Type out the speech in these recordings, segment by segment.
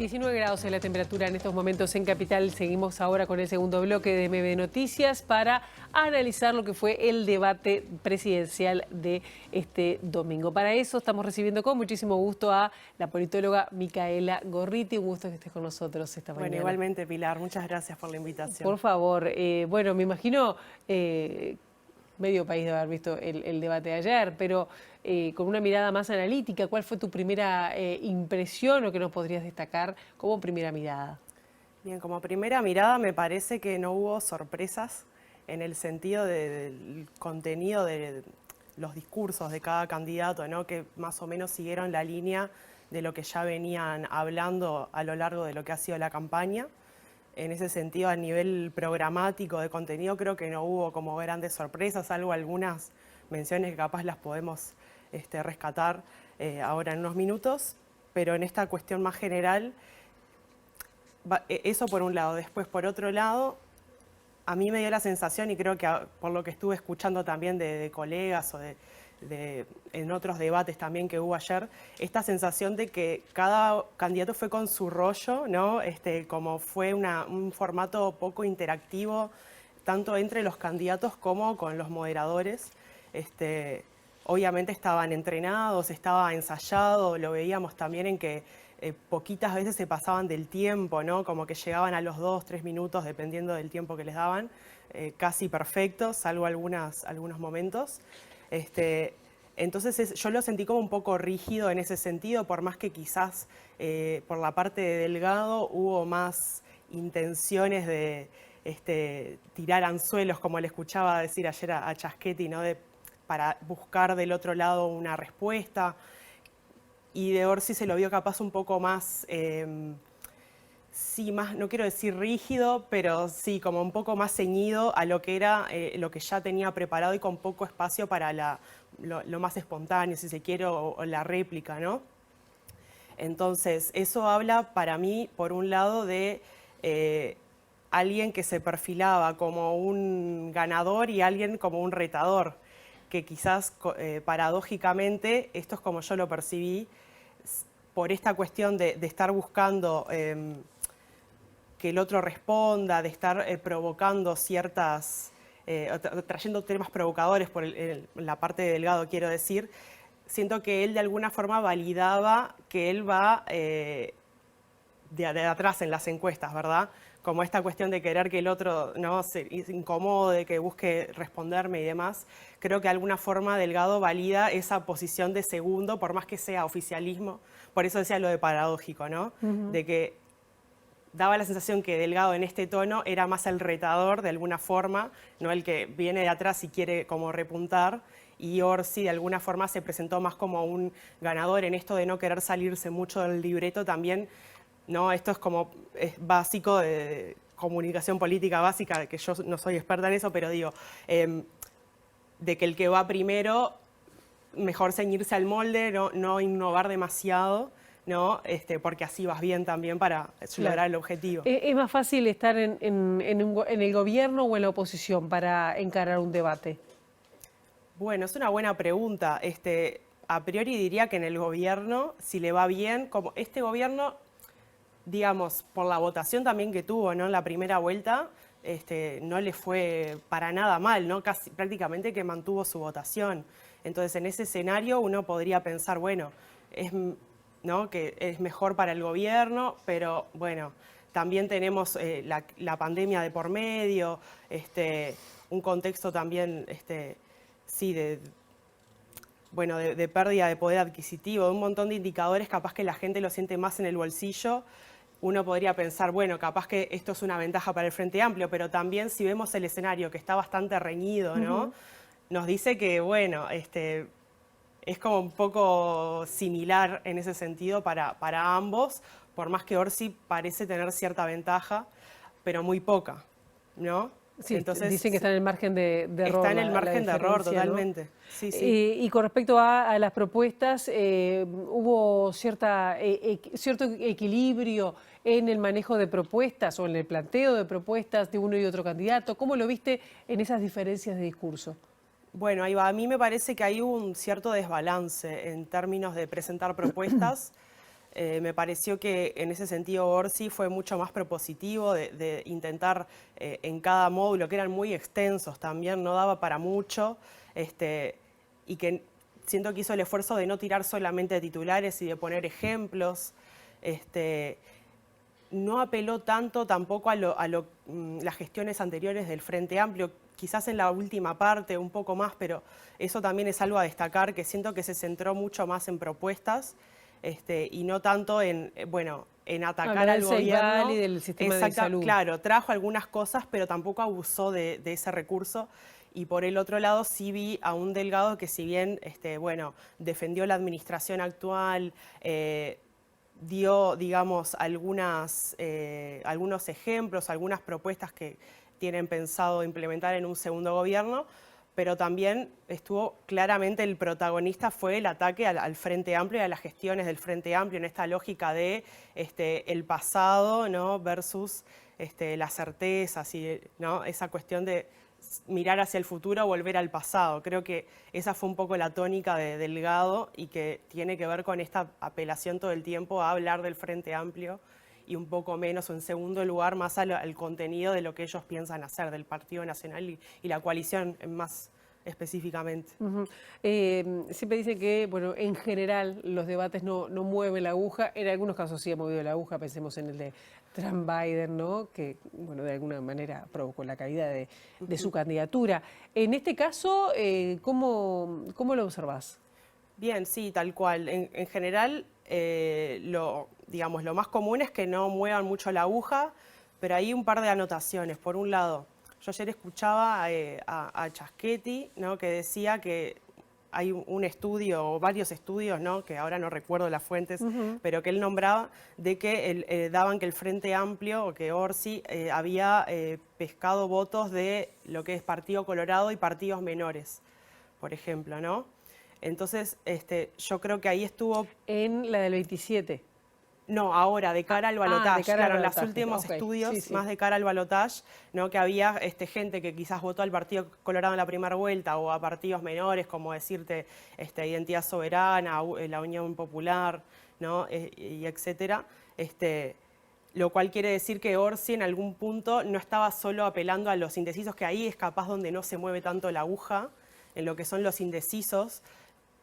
19 grados es la temperatura en estos momentos en Capital. Seguimos ahora con el segundo bloque de MB Noticias para analizar lo que fue el debate presidencial de este domingo. Para eso estamos recibiendo con muchísimo gusto a la politóloga Micaela Gorriti. Un gusto que estés con nosotros esta mañana. Bueno, igualmente, Pilar, muchas gracias por la invitación. Por favor, bueno, me imagino medio país de haber visto el debate de ayer, pero con una mirada más analítica, ¿cuál fue tu primera impresión o qué nos podrías destacar como primera mirada? Bien, como primera mirada me parece que no hubo sorpresas en el sentido del contenido de los discursos de cada candidato, ¿no? Que más o menos siguieron la línea de lo que ya venían hablando a lo largo de lo que ha sido la campaña. En ese sentido, a nivel programático de contenido, creo que no hubo como grandes sorpresas, salvo algunas menciones que capaz las podemos rescatar ahora en unos minutos, pero en esta cuestión más general, eso por un lado. Después, por otro lado, a mí me dio la sensación, y creo que por lo que estuve escuchando también de colegas o en otros debates también que hubo ayer, esta sensación de que cada candidato fue con su rollo, ¿no? Como fue un formato poco interactivo, tanto entre los candidatos como con los moderadores. Obviamente estaban entrenados, estaba ensayado, lo veíamos también en que poquitas veces se pasaban del tiempo, ¿no? Como que llegaban a los 2, 3 minutos, dependiendo del tiempo que les daban, casi perfectos, salvo algunos momentos. Entonces yo lo sentí como un poco rígido en ese sentido, por más que quizás por la parte de Delgado hubo más intenciones de tirar anzuelos, como le escuchaba decir ayer a Chaschetti, ¿no? Para buscar del otro lado una respuesta. Y de Orsi se lo vio capaz un poco más, sí, más, no quiero decir rígido, pero sí, como un poco más ceñido a lo que era lo que ya tenía preparado y con poco espacio para lo más espontáneo, si se quiere, o la réplica, ¿no? Entonces, eso habla para mí, por un lado, de alguien que se perfilaba como un ganador y alguien como un retador, que quizás paradójicamente, esto es como yo lo percibí, por esta cuestión de estar buscando que el otro responda, de estar provocando ciertas, trayendo temas provocadores por la parte de Delgado, quiero decir, siento que él de alguna forma validaba que él va de atrás en las encuestas, ¿verdad? Como esta cuestión de querer que el otro no se incomode, que busque responderme y demás. Creo que de alguna forma Delgado valida esa posición de segundo, por más que sea oficialismo. Por eso decía lo de paradójico, ¿no? De que daba la sensación que Delgado en este tono era más el retador de alguna forma, no el que viene de atrás y quiere como repuntar. Y Orsi de alguna forma se presentó más como un ganador en esto de no querer salirse mucho del libreto también. No, esto es básico de comunicación política básica, que yo no soy experta en eso, pero digo, de que el que va primero, mejor ceñirse al molde, no innovar demasiado, ¿no? Porque así vas bien también para lograr el objetivo. ¿Es más fácil estar en el gobierno o en la oposición para encarar un debate? Bueno, es una buena pregunta. A priori diría que en el gobierno, si le va bien, como este gobierno, digamos, por la votación también que tuvo, ¿no? En la primera vuelta, no le fue para nada mal, ¿no? Casi, prácticamente que mantuvo su votación. Entonces, en ese escenario uno podría pensar, bueno, ¿no? Que es mejor para el gobierno, pero bueno, también tenemos la pandemia de por medio, un contexto también, sí, de pérdida de poder adquisitivo, de un montón de indicadores, capaz que la gente lo siente más en el bolsillo. Uno podría pensar, bueno, capaz que esto es una ventaja para el Frente Amplio, pero también si vemos el escenario que está bastante reñido, ¿no? Nos dice que, bueno, es como un poco similar en ese sentido para ambos, por más que Orsi parece tener cierta ventaja, pero muy poca, ¿no? Sí, entonces, dicen que está en el margen de error. Está en el margen de error, ¿no? totalmente. Sí, sí. Y con respecto a las propuestas, ¿hubo cierto equilibrio en el manejo de propuestas o en el planteo de propuestas de uno y otro candidato? ¿Cómo lo viste en esas diferencias de discurso? Bueno, ahí va. A mí me parece que hay un cierto desbalance en términos de presentar propuestas. Me pareció que en ese sentido Orsi fue mucho más propositivo de intentar en cada módulo, que eran muy extensos también, no daba para mucho, y que siento que hizo el esfuerzo de no tirar solamente titulares y de poner ejemplos. No apeló tanto tampoco a las gestiones anteriores del Frente Amplio, quizás en la última parte un poco más, pero eso también es algo a destacar, que siento que se centró mucho más en propuestas y no tanto en, en atacar al gobierno. Y del sistema de salud. Claro, trajo algunas cosas, pero tampoco abusó de ese recurso. Y por el otro lado sí vi a un Delgado que si bien, defendió la administración actual, dio, digamos, algunos ejemplos, algunas propuestas que tienen pensado implementar en un segundo gobierno, pero también estuvo claramente el protagonista fue el ataque al Frente Amplio y a las gestiones del Frente Amplio en esta lógica de el pasado, ¿no? Versus las certezas y, ¿no? Esa cuestión de mirar hacia el futuro o volver al pasado. Creo que esa fue un poco la tónica de Delgado y que tiene que ver con esta apelación todo el tiempo a hablar del Frente Amplio y un poco menos, o en segundo lugar, más al contenido de lo que ellos piensan hacer, del Partido Nacional y la coalición más específicamente. Siempre dicen que, bueno, en general los debates no mueven la aguja, en algunos casos sí ha movido la aguja, pensemos en el de Trump-Biden, ¿no? Que, bueno, de alguna manera provocó la caída de su candidatura. En este caso, ¿cómo lo observás? Bien, sí, tal cual. En general, lo más común es que no muevan mucho la aguja, pero hay un par de anotaciones. Por un lado, yo ayer escuchaba a Chaschetti, ¿no? Que decía que hay un estudio, o varios estudios, ¿no? Que ahora no recuerdo las fuentes, pero que él nombraba, de que daban que el Frente Amplio, o que Orsi, había pescado votos de lo que es Partido Colorado y partidos menores, por ejemplo, ¿no? Entonces, yo creo que ahí estuvo... En la del 27. No, ahora, de cara al balotaje. Claro, en los balotaje. últimos Okay. estudios, sí. más de cara al balotaje, ¿no? Que había gente que quizás votó al Partido Colorado en la primera vuelta o a partidos menores, como decirte Identidad Soberana, la Unión Popular, ¿no? Y etcétera. Lo cual quiere decir que Orsi en algún punto no estaba solo apelando a los indecisos, que ahí es capaz donde no se mueve tanto la aguja, en lo que son los indecisos.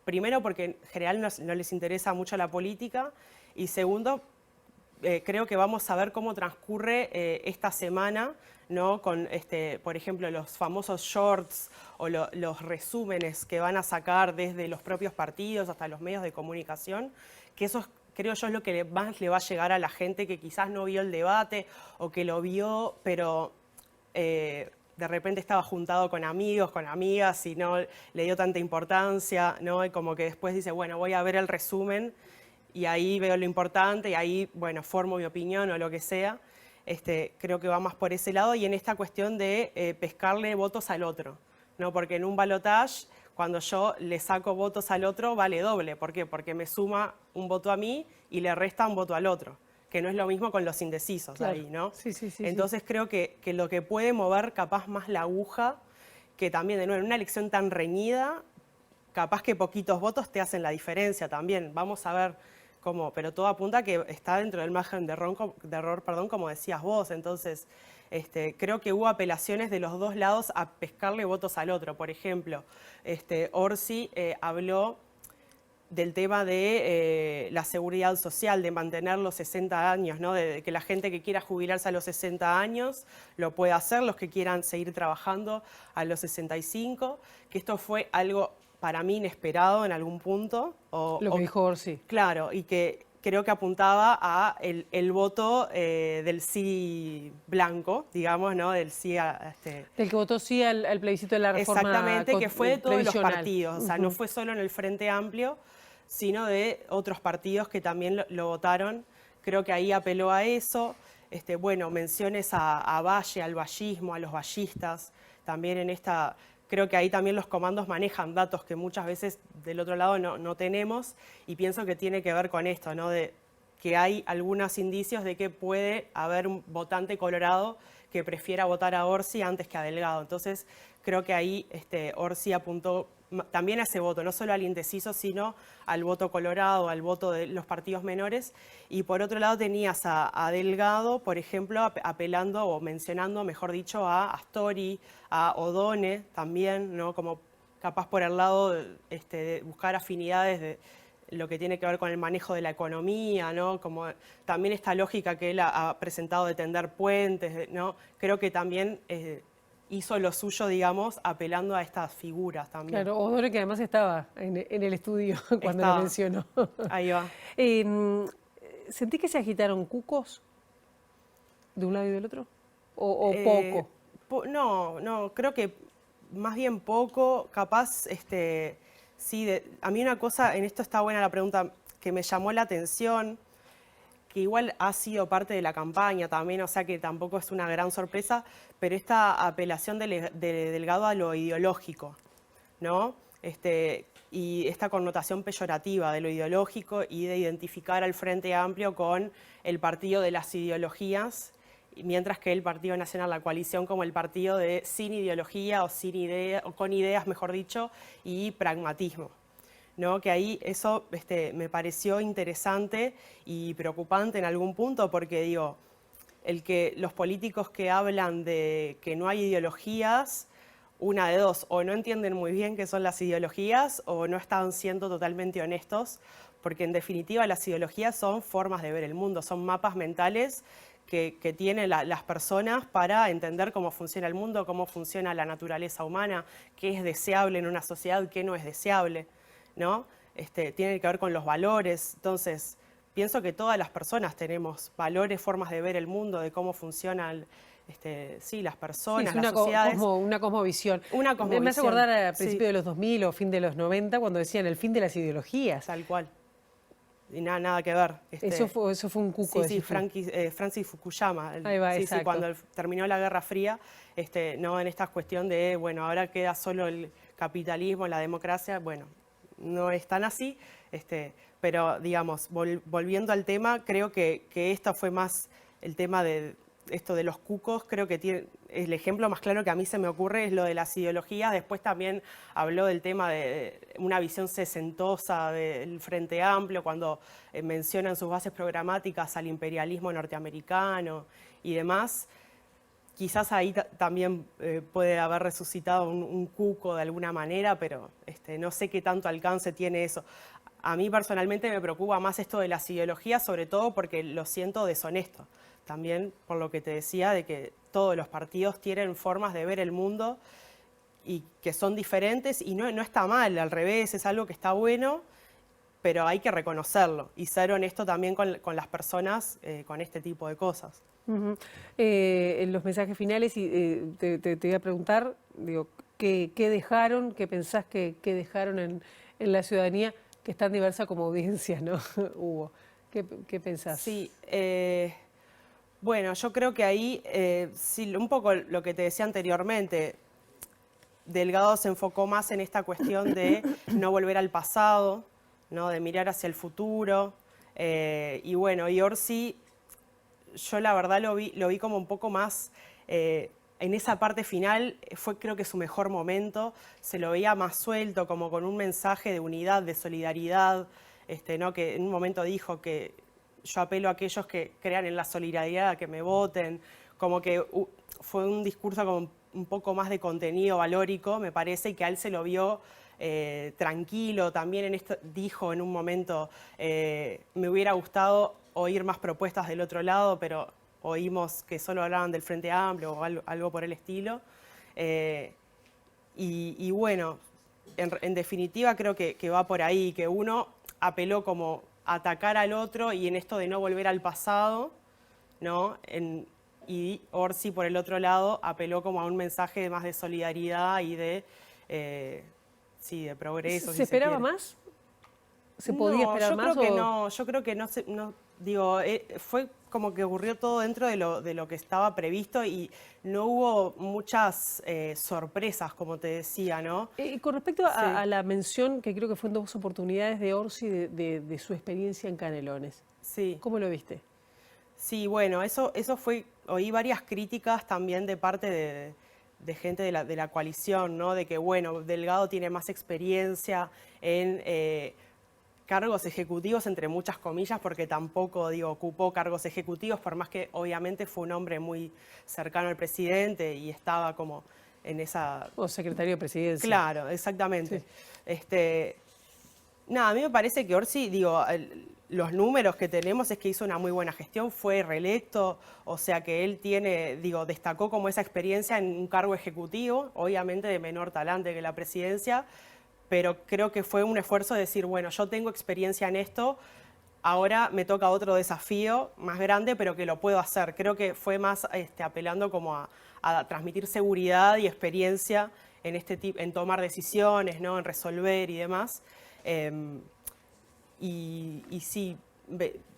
Primero porque en general no les interesa mucho la política, y segundo, creo que vamos a ver cómo transcurre esta semana, ¿no? Con, por ejemplo, los famosos shorts o los resúmenes que van a sacar desde los propios partidos hasta los medios de comunicación, que eso creo yo es lo que más le va a llegar a la gente que quizás no vio el debate o que lo vio, pero... de repente estaba juntado con amigos, con amigas y no le dio tanta importancia, ¿no? Y como que después dice, bueno, voy a ver el resumen y ahí veo lo importante y ahí, bueno, formo mi opinión o lo que sea. Creo que va más por ese lado y en esta cuestión de pescarle votos al otro, ¿no? Porque en un balotaje, cuando yo le saco votos al otro, vale doble. ¿Por qué? Porque me suma un voto a mí y le resta un voto al otro, que no es lo mismo con los indecisos, claro. Ahí, ¿no? Sí. Entonces creo que lo que puede mover capaz más la aguja, que también, de nuevo, en una elección tan reñida, capaz que poquitos votos te hacen la diferencia también. Vamos a ver cómo, pero todo apunta a que está dentro del margen de error, como decías vos. Entonces, creo que hubo apelaciones de los dos lados a pescarle votos al otro. Por ejemplo, Orsi habló del tema de la seguridad social, de mantener los 60 años, ¿no? De que la gente que quiera jubilarse a los 60 años lo pueda hacer, los que quieran seguir trabajando a los 65, que esto fue algo para mí inesperado en algún punto. Lo que dijo Orsi. Claro, y que creo que apuntaba a el voto del sí blanco, digamos, ¿no? Del sí del que votó sí al plebiscito de la reforma. Exactamente, que fue de todos los partidos, o sea, no fue solo en el Frente Amplio, sino de otros partidos que también lo votaron. Creo que ahí apeló a eso. Bueno, menciones a Valle, al vallismo, a los vallistas. También en esta, creo que ahí también los comandos manejan datos que muchas veces del otro lado no tenemos, y pienso que tiene que ver con esto, ¿no? De que hay algunos indicios de que puede haber un votante colorado que prefiera votar a Orsi antes que a Delgado. Entonces, creo que ahí Orsi apuntó también a ese voto, no solo al indeciso, sino al voto colorado, al voto de los partidos menores. Y por otro lado tenías a Delgado, por ejemplo, apelando o mencionando, mejor dicho, a Astori, a Odone también, ¿no? Como capaz por el lado de buscar afinidades de lo que tiene que ver con el manejo de la economía, ¿no? Como también esta lógica que él ha presentado de tender puentes, ¿no? Creo que también hizo lo suyo, digamos, apelando a estas figuras también. Claro, Odore, que además estaba en el estudio cuando lo mencionó. Ahí va. ¿Sentí que se agitaron cucos de un lado y del otro? ¿O poco? No, creo que más bien poco, capaz, sí, a mí una cosa, en esto está buena la pregunta, que me llamó la atención, que igual ha sido parte de la campaña también, o sea que tampoco es una gran sorpresa, pero esta apelación de Delgado a lo ideológico, ¿no? Y esta connotación peyorativa de lo ideológico y de identificar al Frente Amplio con el partido de las ideologías, mientras que el Partido Nacional, la coalición, como el partido de sin ideología o, sin idea, o con ideas, mejor dicho, y pragmatismo. ¿No? Que ahí eso me pareció interesante y preocupante en algún punto porque digo, los políticos que hablan de que no hay ideologías, una de dos, o no entienden muy bien qué son las ideologías o no están siendo totalmente honestos, porque en definitiva las ideologías son formas de ver el mundo, son mapas mentales que tienen las personas para entender cómo funciona el mundo, cómo funciona la naturaleza humana, qué es deseable en una sociedad, qué no es deseable, ¿no? Tiene que ver con los valores. Entonces, pienso que todas las personas tenemos valores, formas de ver el mundo, de cómo funcionan las personas, sí, es las sociedades. Una cosmovisión. Una cosmovisión. Me hace acordar al sí. principio de los 2000 o fin de los 90, cuando decían el fin de las ideologías. Tal cual. Y nada que ver. Eso fue un cuco. Sí, Francis Fukuyama. Ahí va, sí, exacto. Cuando terminó la Guerra Fría, no en esta cuestión de, bueno, ahora queda solo el capitalismo, la democracia, bueno, no es tan así, pero digamos, volviendo al tema, creo que esto fue más el tema de esto de los cucos, creo que el ejemplo más claro que a mí se me ocurre es lo de las ideologías. Después también habló del tema de una visión sesentosa del Frente Amplio, cuando menciona en sus bases programáticas al imperialismo norteamericano y demás. Quizás ahí también puede haber resucitado un cuco de alguna manera, pero no sé qué tanto alcance tiene eso. A mí personalmente me preocupa más esto de las ideologías, sobre todo porque lo siento deshonesto. También por lo que te decía de que todos los partidos tienen formas de ver el mundo y que son diferentes y no está mal, al revés, es algo que está bueno, pero hay que reconocerlo y ser honesto también con las personas con este tipo de cosas. En los mensajes finales te voy a preguntar, digo, ¿qué dejaron, qué pensás que dejaron en la ciudadanía, que es tan diversa como audiencia, ¿no, Hugo? ¿Qué pensás? Sí, bueno, yo creo que ahí, sí, un poco lo que te decía anteriormente, Delgado se enfocó más en esta cuestión de no volver al pasado, ¿no? De mirar hacia el futuro, y bueno, y Orsi, yo la verdad lo vi como un poco más, en esa parte final fue creo que su mejor momento, se lo veía más suelto, como con un mensaje de unidad, de solidaridad, ¿no? Que en un momento dijo que yo apelo a aquellos que crean en la solidaridad, a que me voten, como que fue un discurso como un poco más de contenido valórico, me parece, y que a él se lo vio tranquilo. También dijo en un momento, me hubiera gustado oír más propuestas del otro lado, pero oímos que solo hablaban del Frente Amplio o algo por el estilo. Y bueno, en definitiva creo que va por ahí, que uno apeló como a atacar al otro y en esto de no volver al pasado, ¿no? Y Orsi, por el otro lado, apeló como a un mensaje más de solidaridad y de progreso. ¿Se esperaba más? ¿Se podía esperar más? Yo creo que no, digo, fue como que ocurrió todo dentro de lo que estaba previsto y no hubo muchas sorpresas, como te decía, ¿no? Con respecto a la mención, que creo que fue en 2 oportunidades de Orsi, de su experiencia en Canelones. Sí. ¿Cómo lo viste? Sí, bueno, eso fue, oí varias críticas también de parte gente de la coalición, ¿no? De que, bueno, Delgado tiene más experiencia en cargos ejecutivos, entre muchas comillas, porque tampoco, digo, ocupó cargos ejecutivos, por más que obviamente fue un hombre muy cercano al presidente y estaba como en esa... O secretario de presidencia. Claro, exactamente. Sí. Nada, a mí me parece que Orsi, digo, los números que tenemos es que hizo una muy buena gestión, fue reelecto, o sea que él tiene, digo, destacó como esa experiencia en un cargo ejecutivo, obviamente de menor talante que la presidencia, pero creo que fue un esfuerzo de decir, bueno, yo tengo experiencia en esto, ahora me toca otro desafío más grande, pero que lo puedo hacer. Creo que fue más apelando como a transmitir seguridad y experiencia en en tomar decisiones, ¿no? En resolver y demás. Y sí,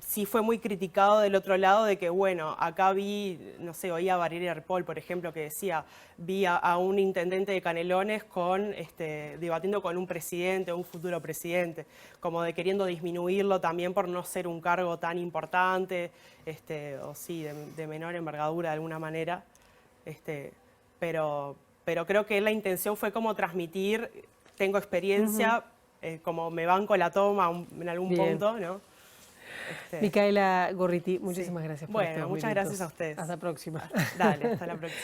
sí fue muy criticado del otro lado de que, bueno, acá vi, no sé, oía a Valeria Ripoll, por ejemplo, que decía, vi a un intendente de Canelones debatiendo con un presidente, un futuro presidente, como de queriendo disminuirlo también por no ser un cargo tan importante, o sí, de menor envergadura de alguna manera. Pero creo que la intención fue como transmitir, tengo experiencia, como me banco la toma en algún punto, ¿no? Micaela Gorriti, muchísimas gracias por estos Bueno, muchas minutos. gracias a ustedes. Hasta la próxima. Dale, hasta la próxima.